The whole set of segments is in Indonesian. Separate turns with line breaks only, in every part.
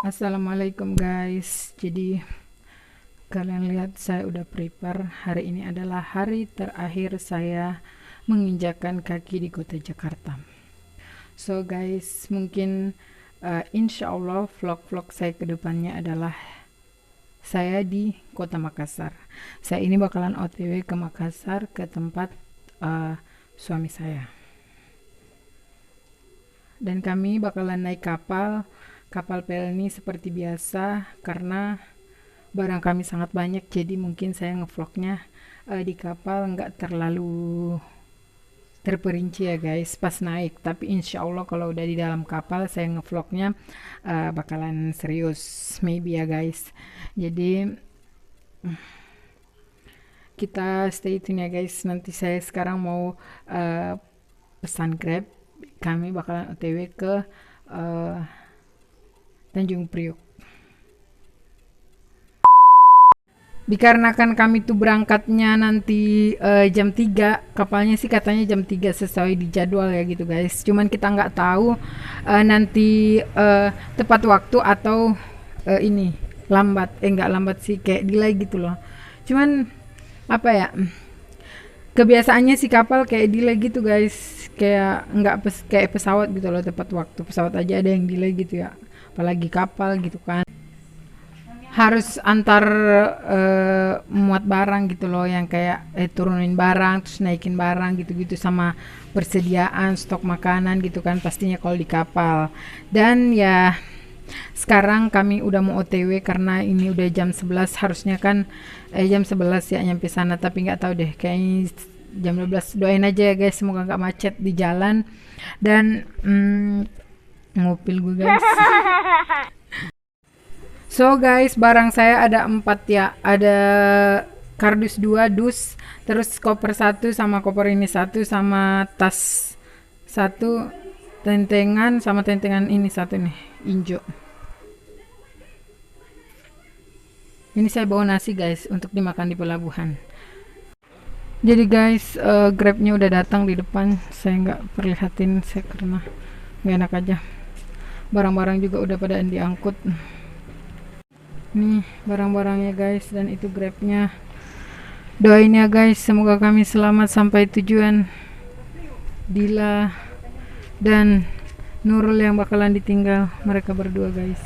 Assalamualaikum guys. Jadi kalian lihat saya udah prepare. Hari ini adalah hari terakhir saya menginjakan kaki di kota Jakarta. So guys, mungkin insya Allah vlog-vlog saya ke depannya adalah saya di kota Makassar. Saya ini bakalan OTW ke Makassar ke tempat suami saya. Dan kami bakalan naik kapal pelni seperti biasa karena barang kami sangat banyak, jadi mungkin saya ngevlognya di kapal nggak terlalu terperinci ya guys pas naik, tapi insya Allah kalau udah di dalam kapal saya ngevlognya bakalan serius maybe ya guys. Jadi kita stay tune ya guys. Nanti saya sekarang mau pesan Grab, kami bakalan OTW ke uh, Tanjung Priok. Dikarenakan kami tuh berangkatnya nanti jam 3, kapalnya sih katanya jam 3 sesuai di jadwal ya gitu guys. Cuman kita nggak tahu nanti tepat waktu atau ini lambat. Nggak lambat sih, kayak delay gitu loh. Cuman apa ya? Kebiasaannya si kapal kayak delay gitu guys, kayak nggak kayak pesawat gitu loh, tepat waktu pesawat aja ada yang delay gitu ya, apalagi kapal gitu kan, harus antar muat barang gitu loh, yang kayak turunin barang terus naikin barang gitu-gitu, sama persediaan stok makanan gitu kan pastinya kalau di kapal. Dan ya sekarang kami udah mau OTW karena ini udah jam 11, harusnya kan jam 11 ya nyampe sana, tapi nggak tahu deh, kayaknya jam 12. Doain aja ya guys, semoga nggak macet di jalan. Dan ngupil gue guys. So guys, barang saya ada 4 ya. Ada kardus 2 dus, terus koper 1 sama koper ini 1, sama tas 1, tentengan sama tentengan ini 1 nih, injo. Ini saya bawa nasi guys untuk dimakan di pelabuhan. Jadi guys, grabnya udah datang di depan. Saya nggak perlihatin saya karena nggak enak aja. Barang-barang juga udah pada diangkut. Nih barang-barangnya guys, dan itu grabnya. Doain ya guys, semoga kami selamat sampai tujuan. Dila dan Nurul yang bakalan ditinggal, mereka berdua guys.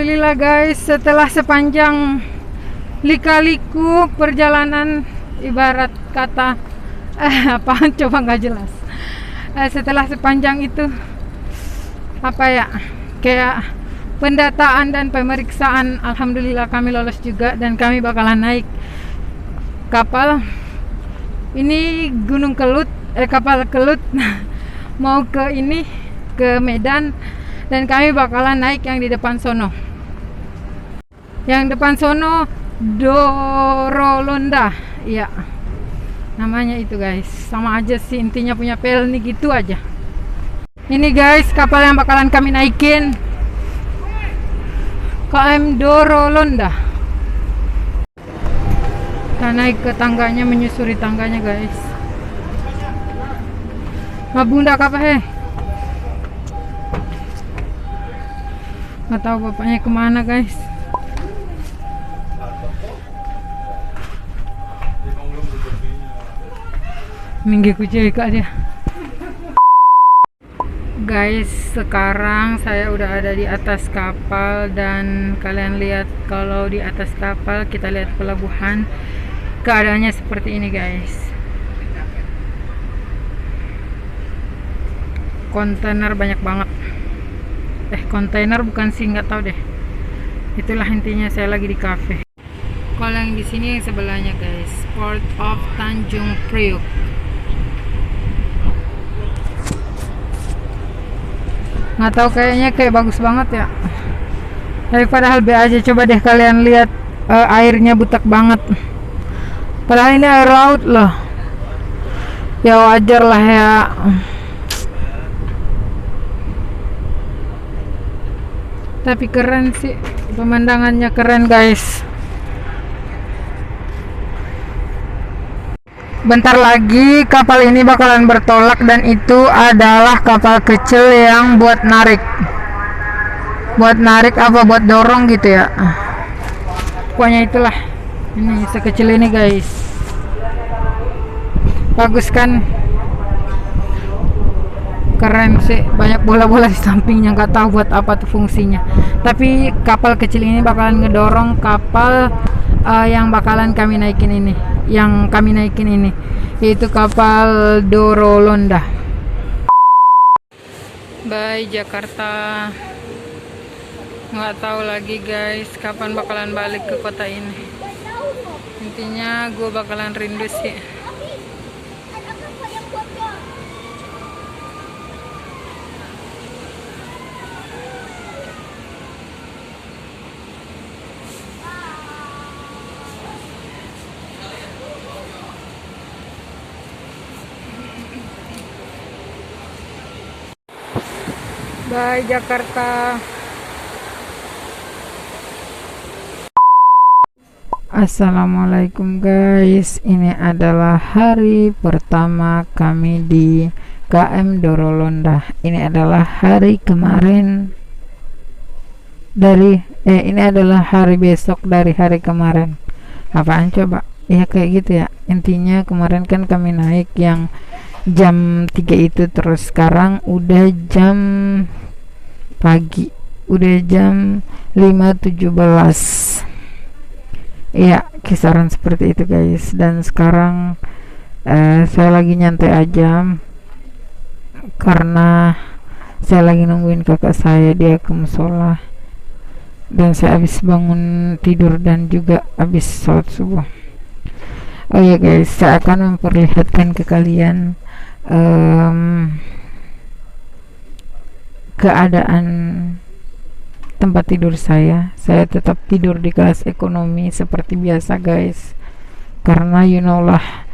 Alhamdulillah guys, setelah sepanjang lika-liku perjalanan, ibarat kata apa coba nggak jelas. Setelah sepanjang itu apa ya, kayak pendataan dan pemeriksaan, alhamdulillah kami lolos juga dan kami bakalan naik kapal ini Gunung Kelut, kapal Kelut mau ke ini, ke Medan, dan kami bakalan naik yang di depan sono. Yang depan sono Dorolonda, iya namanya itu guys, sama aja sih intinya punya pel nih gitu aja. Ini guys kapal yang bakalan kami naikin, KM Dorolonda. Kita naik ke tangganya, menyusuri tangganya guys. Mabunda apa he? Nggak tahu bapaknya kemana guys. Minggu kucing kak dia. Guys, sekarang saya udah ada di atas kapal dan kalian lihat kalau di atas kapal kita lihat pelabuhan. Keadaannya seperti ini guys. Kontainer banyak banget. Kontainer bukan sih, nggak tahu deh. Itulah intinya, saya lagi di cafe. Kalau yang di sini yang sebelahnya guys, Port of Tanjung Priok. Nggak tahu, kayaknya kayak bagus banget ya. Tapi padahal be aja, coba deh kalian lihat airnya butek banget. Padahal ini air laut loh. Ya wajar lah ya. Tapi keren sih, pemandangannya keren guys. Bentar lagi kapal ini bakalan bertolak dan itu adalah kapal kecil yang buat narik. Buat narik apa, buat dorong gitu ya. Pokoknya itulah. Ini sekecil ini guys. Bagus kan? Keren sih, banyak bola-bola di sampingnya, nggak tahu buat apa tuh fungsinya. Tapi kapal kecil ini bakalan ngedorong kapal yang bakalan kami naikin ini, yaitu kapal Dorolonda. Bye Jakarta. Nggak tahu lagi guys kapan bakalan balik ke kota ini. Intinya gue bakalan rindu sih. Bye Jakarta. Assalamualaikum guys, ini adalah hari pertama kami di KM Dorolonda. Ini adalah hari kemarin dari ini adalah hari besok dari hari kemarin. Apaan coba? Ya kayak gitu ya. Intinya kemarin kan kami naik yang jam 3 itu, terus sekarang udah jam pagi, udah jam 5.17. Iya, kisaran seperti itu guys. Dan sekarang saya lagi nyantai aja karena saya lagi nungguin kakak saya, dia ke musola, dan saya habis bangun tidur dan juga habis sholat subuh. Oh ya guys, saya akan memperlihatkan ke kalian keadaan tempat tidur saya. Saya tetap tidur di kelas ekonomi seperti biasa guys, karena you know lah.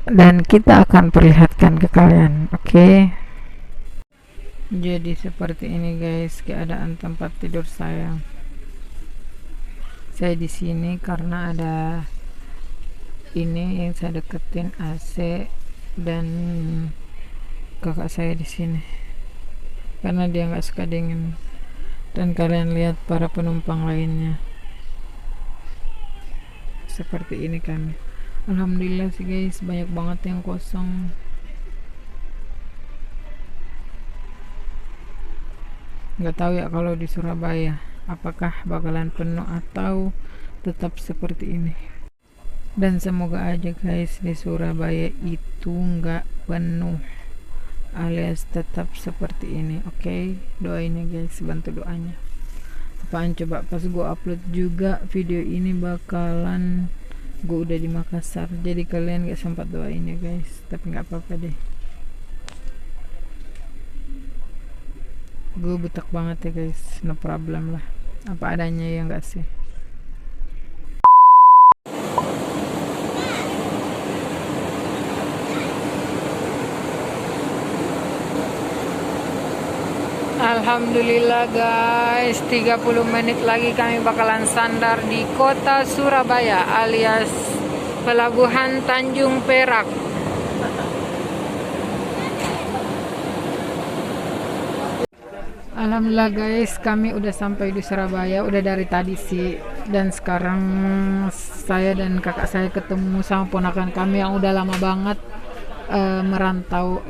Dan kita akan perlihatkan ke kalian, oke? Jadi seperti ini guys keadaan tempat tidur saya. Saya di sini karena ada ini yang saya deketin AC, dan kakak saya di sini karena dia nggak suka dingin. Dan kalian lihat para penumpang lainnya seperti ini kan. Alhamdulillah sih guys, banyak banget yang kosong. Nggak tahu ya kalau di Surabaya apakah bakalan penuh atau tetap seperti ini. Dan semoga aja guys di Surabaya itu nggak penuh alias tetap seperti ini. Oke, doain ya guys, bantu doanya. Apaan coba pas gue upload juga video ini bakalan gue udah di Makassar, jadi kalian gak sempat doain ya guys, tapi nggak apa-apa deh. Gue butak banget ya guys, no problem lah, apa adanya ya nggak sih. Alhamdulillah guys, 30 menit lagi kami bakalan sandar di kota Surabaya alias Pelabuhan Tanjung Perak. Alhamdulillah guys, kami udah sampai di Surabaya, udah dari tadi sih. Dan sekarang saya dan kakak saya ketemu sama ponakan kami yang udah lama banget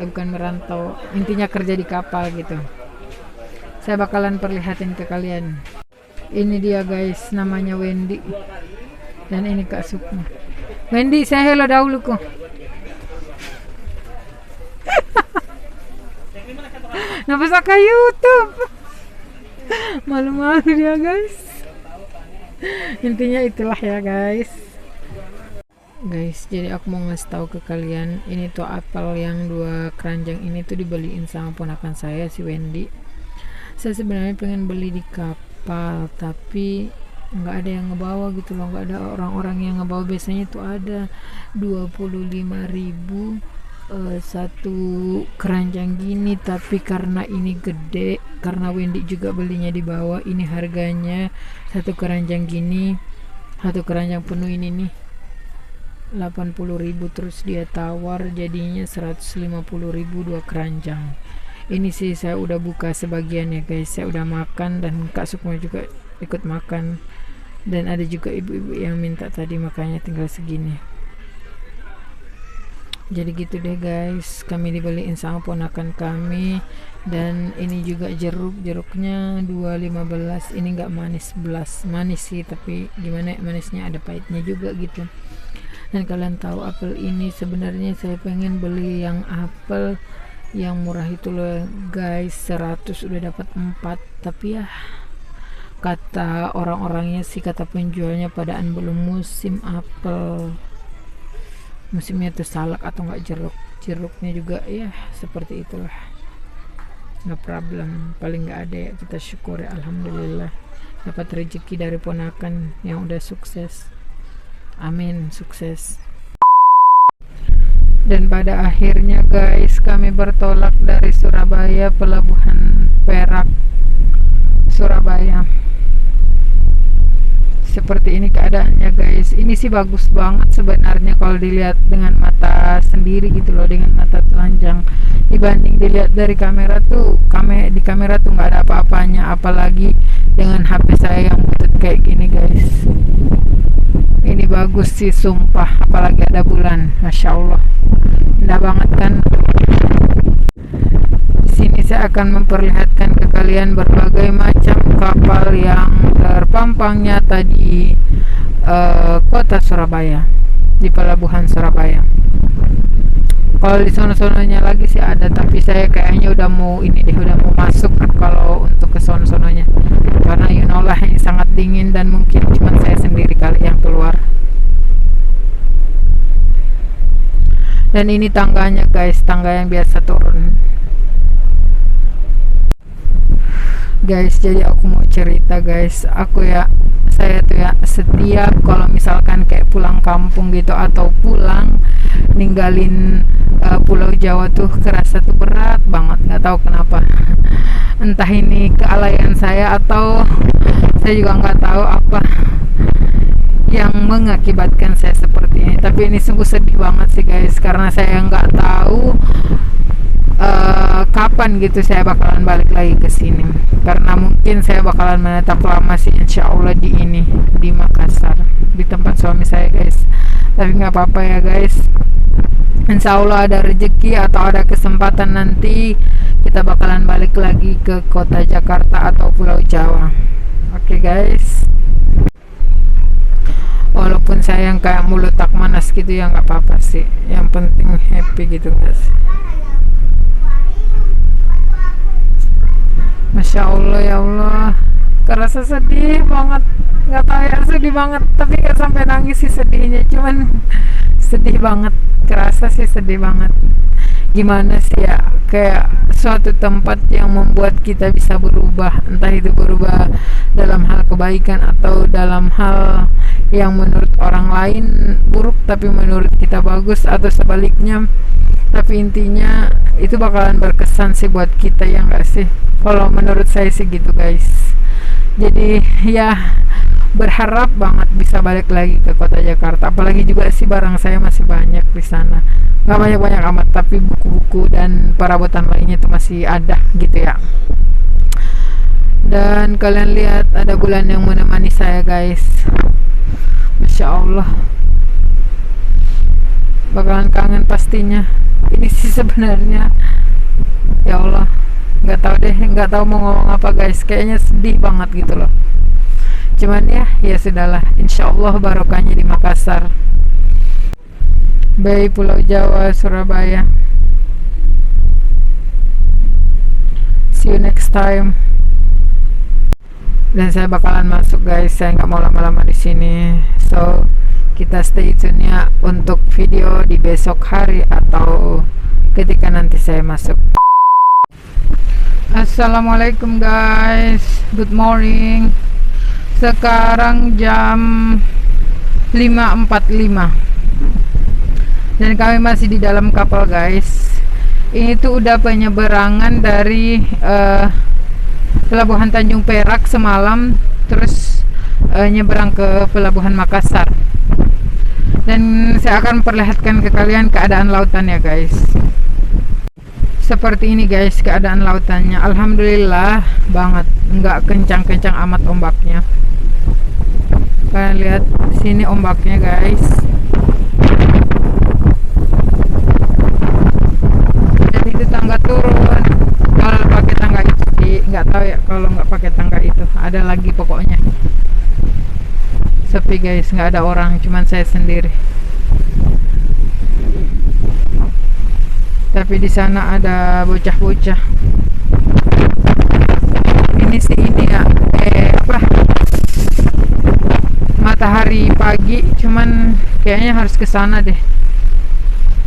bukan merantau, intinya kerja di kapal gitu. Saya bakalan perlihatin ke kalian. Ini dia guys, namanya Wendy. Dan ini Kak Sukma. Wendy, saya hello dahulu kok. Nggak bisa ke YouTube. Malu-malu dia guys. Intinya itulah ya guys. Guys, jadi aku mau ngasih tahu ke kalian, ini tuh apel yang 2 keranjang ini tuh dibeliin sama ponakan saya si Wendy. Saya sebenarnya pengen beli di kapal tapi nggak ada yang ngebawa gitu loh, nggak ada orang-orang yang ngebawa. Biasanya tuh ada 25.000 satu keranjang gini, tapi karena ini gede, karena Wendy juga belinya di bawah, ini harganya satu keranjang gini, satu keranjang penuh ini nih 80.000, terus dia tawar jadinya 150.000 2 keranjang. Ini sih saya udah buka sebagian ya guys, saya udah makan dan Kak Sukma juga ikut makan, dan ada juga ibu-ibu yang minta tadi, makanya tinggal segini. Jadi gitu deh guys, kami dibeliin sama ponakan kami. Dan ini juga jeruknya 2,15. Ini nggak manis, belas manis sih, tapi gimana manisnya, ada pahitnya juga gitu. Dan kalian tahu apel ini sebenarnya saya pengen beli yang apel yang murah itu loh guys, 100 udah dapat 4, tapi ya kata orang-orangnya sih, kata penjualnya padaan belum musim apel, musimnya tuh salak atau enggak jeruknya juga ya seperti itulah. No problem, paling nggak ada ya kita syukuri. Alhamdulillah dapat rezeki dari ponakan yang udah sukses, amin, sukses. Dan pada akhirnya guys, kami bertolak dari Surabaya, Pelabuhan Perak, Surabaya. Seperti ini keadaannya guys. Ini sih bagus banget sebenarnya kalau dilihat dengan mata sendiri gitu loh, dengan mata telanjang. Dibanding dilihat dari kamera tuh, di kamera tuh nggak ada apa-apanya, apalagi dengan HP saya yang butut kayak gini guys. Ini bagus sih sumpah, apalagi ada bulan, masya Allah, indah banget kan. Di sini saya akan memperlihatkan ke kalian berbagai macam kapal yang terpampang nyata di kota Surabaya, di Pelabuhan Surabaya. Kalau di sono-sononya lagi sih ada, tapi saya kayaknya udah mau masuk kalau untuk ke sono-sononya, karena you know lah ini sangat dingin dan mungkin cuma saya sendiri kali yang keluar. Dan ini tangganya guys, tangga yang biasa turun guys. Jadi aku mau cerita guys, saya tuh ya setiap kalau misalkan kayak pulang kampung gitu atau pulang ninggalin Pulau Jawa tuh kerasa tuh berat banget, nggak tahu kenapa. Entah ini kelalaian saya atau saya juga nggak tahu apa yang mengakibatkan saya seperti ini, tapi ini sungguh sedih banget sih guys, karena saya nggak tahu kapan gitu saya bakalan balik lagi ke sini, karena mungkin saya bakalan menetap lama sih insya Allah di Makassar, di tempat suami saya guys. Tapi nggak apa-apa ya guys, Insya Allah ada rezeki atau ada kesempatan nanti kita bakalan balik lagi ke kota Jakarta atau Pulau Jawa. Oke guys, walaupun saya yang kayak mulut tak manas gitu ya nggak apa-apa sih, yang penting happy gitu guys. Masya Allah, ya Allah, kerasa sedih banget, nggak tahu ya, sedih banget, tapi nggak sampai nangis sih sedihnya, cuman sedih banget, kerasa sih sedih banget. Gimana sih ya, kayak suatu tempat yang membuat kita bisa berubah, entah itu berubah dalam hal kebaikan atau dalam hal yang menurut orang lain buruk tapi menurut kita bagus, atau sebaliknya. Tapi intinya itu bakalan berkesan sih buat kita, ya nggak sih? Kalau menurut saya sih gitu guys. Jadi ya berharap banget bisa balik lagi ke kota Jakarta, apalagi juga sih barang saya masih banyak di sana, nggak banyak-banyak amat, tapi buku-buku dan perabotan lainnya itu masih ada gitu ya. Dan kalian lihat ada bulan yang menemani saya guys, Masya Allah, bakalan kangen pastinya. Ini sih sebenarnya, ya Allah, nggak tahu deh, nggak tahu mau ngomong apa guys, kayaknya sedih banget gitu loh. Cuman ya sudahlah, insya Allah barokahnya di Makassar, Bay, Pulau Jawa, Surabaya. See you next time. Dan saya bakalan masuk guys, saya nggak mau lama-lama di sini. So kita stay tune ya untuk video di besok hari atau ketika nanti saya masuk. Assalamualaikum guys, good morning. Sekarang jam 5.45 dan kami masih di dalam kapal guys. Ini tuh udah penyeberangan dari Pelabuhan Tanjung Perak semalam, terus nyeberang ke Pelabuhan Makassar. Dan saya akan perlihatkan ke kalian keadaan lautan ya guys. Seperti ini guys keadaan lautannya. Alhamdulillah banget, nggak kencang-kencang amat ombaknya. Kalian lihat sini ombaknya guys. Dan itu tangga turun. Kalau pakai tangga itu sih nggak tahu ya, kalau nggak pakai tangga itu ada lagi pokoknya. Sepi guys, nggak ada orang, cuman saya sendiri. Tapi di sana ada bocah-bocah. Ini sih ini ya, matahari pagi, cuman kayaknya harus ke sana deh.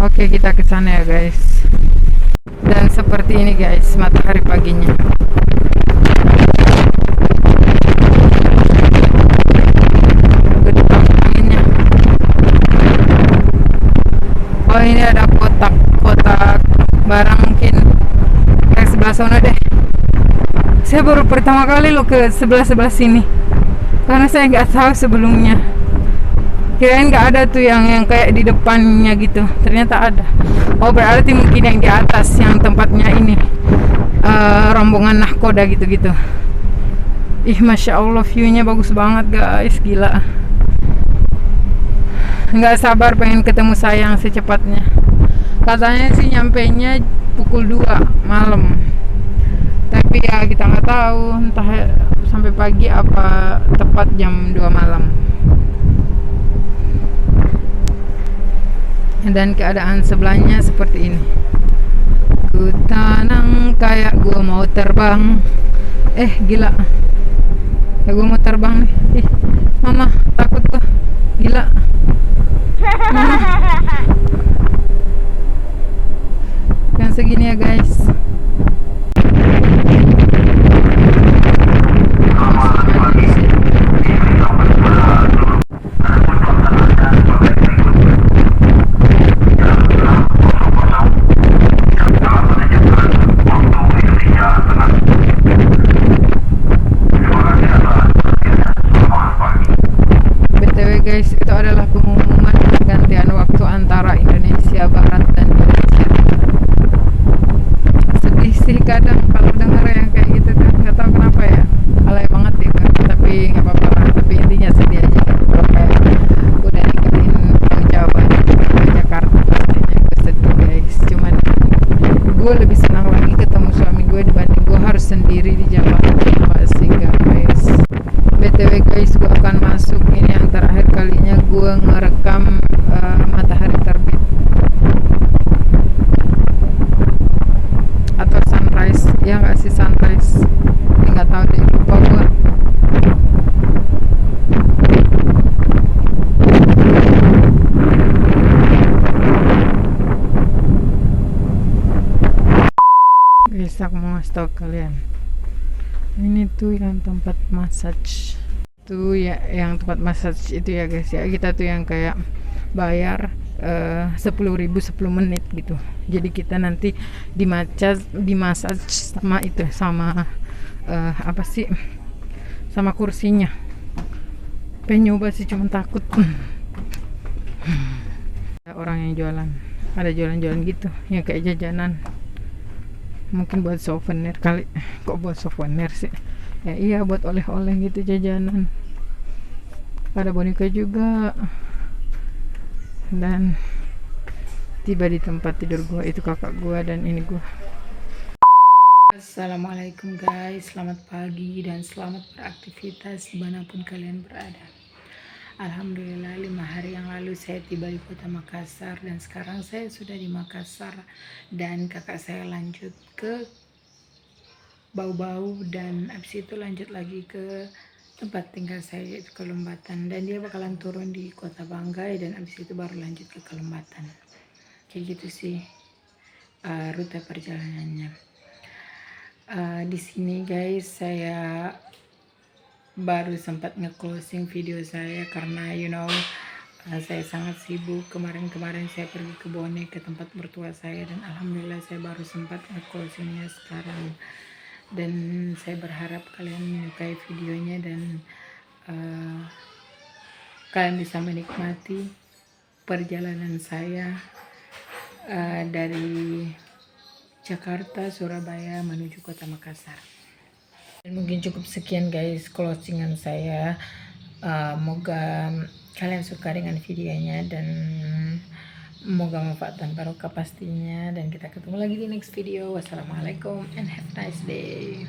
Oke, kita ke sana ya guys. Dan seperti ini guys matahari paginya. Gedung anginnya. Oh, ini ada kotak barang mungkin kayak sebelah sana deh. Saya baru pertama kali loh ke sebelah sini, karena saya nggak tahu sebelumnya. Kirain nggak ada tuh yang kayak di depannya gitu, ternyata ada. Oh, berarti mungkin yang di atas yang tempatnya ini rombongan nahkoda gitu-gitu. Ih, Masya Allah, viewnya bagus banget guys, gila. Nggak sabar pengen ketemu sayang secepatnya. Katanya sih nyampainya pukul 2 malam, tapi ya kita nggak tahu, entah sampai pagi apa tepat jam 2 malam. Dan keadaan sebelahnya seperti ini. Ku tanang kayak gua mau terbang. Gila, kayak gua mau terbang nih. Mama takut gua, gila. Yang segini ya guys. gue ngerekam matahari terbit atau sunrise, ya nggak sih sunrise, nggak tahu deh, lupa gue. Guys, aku mau ngasih tau kalian, ini tuh yang tempat massage tuh ya, yang tempat massage itu ya guys ya, kita tuh yang kayak bayar 10.000 10 menit gitu. Jadi kita nanti dimassage sama itu, sama apa sih, sama kursinya. Pengen nyoba sih, cuman takut. Ada orang yang jualan, ada jualan-jualan gitu yang kayak jajanan, mungkin buat souvenir kali. Kok buat souvenir sih? Ya iya, buat oleh-oleh gitu, jajanan. Ada boneka juga. Dan tiba di tempat tidur gua, itu kakak gua dan ini gua. Assalamualaikum guys, selamat pagi dan selamat beraktivitas dimanapun kalian berada. Alhamdulillah 5 hari yang lalu saya tiba di kota Makassar, dan sekarang saya sudah di Makassar dan kakak saya lanjut ke Bau-Bau, dan abis itu lanjut lagi ke tempat tinggal saya yaitu Kelembatan, dan dia bakalan turun di kota Banggai dan abis itu baru lanjut ke Kelembatan. Kayak gitu sih rute perjalanannya. Di sini guys, saya baru sempat nge-closing video saya karena saya sangat sibuk. Kemarin saya pergi ke Bone, ke tempat mertua saya, dan alhamdulillah saya baru sempat nge-closingnya sekarang. Dan saya berharap kalian menyukai videonya dan kalian bisa menikmati perjalanan saya dari Jakarta, Surabaya menuju kota Makassar. Dan mungkin cukup sekian guys closingan saya. Moga kalian suka dengan videonya dan moga manfaat dan barokah pastinya, dan kita ketemu lagi di next video. Wassalamualaikum and have a nice day.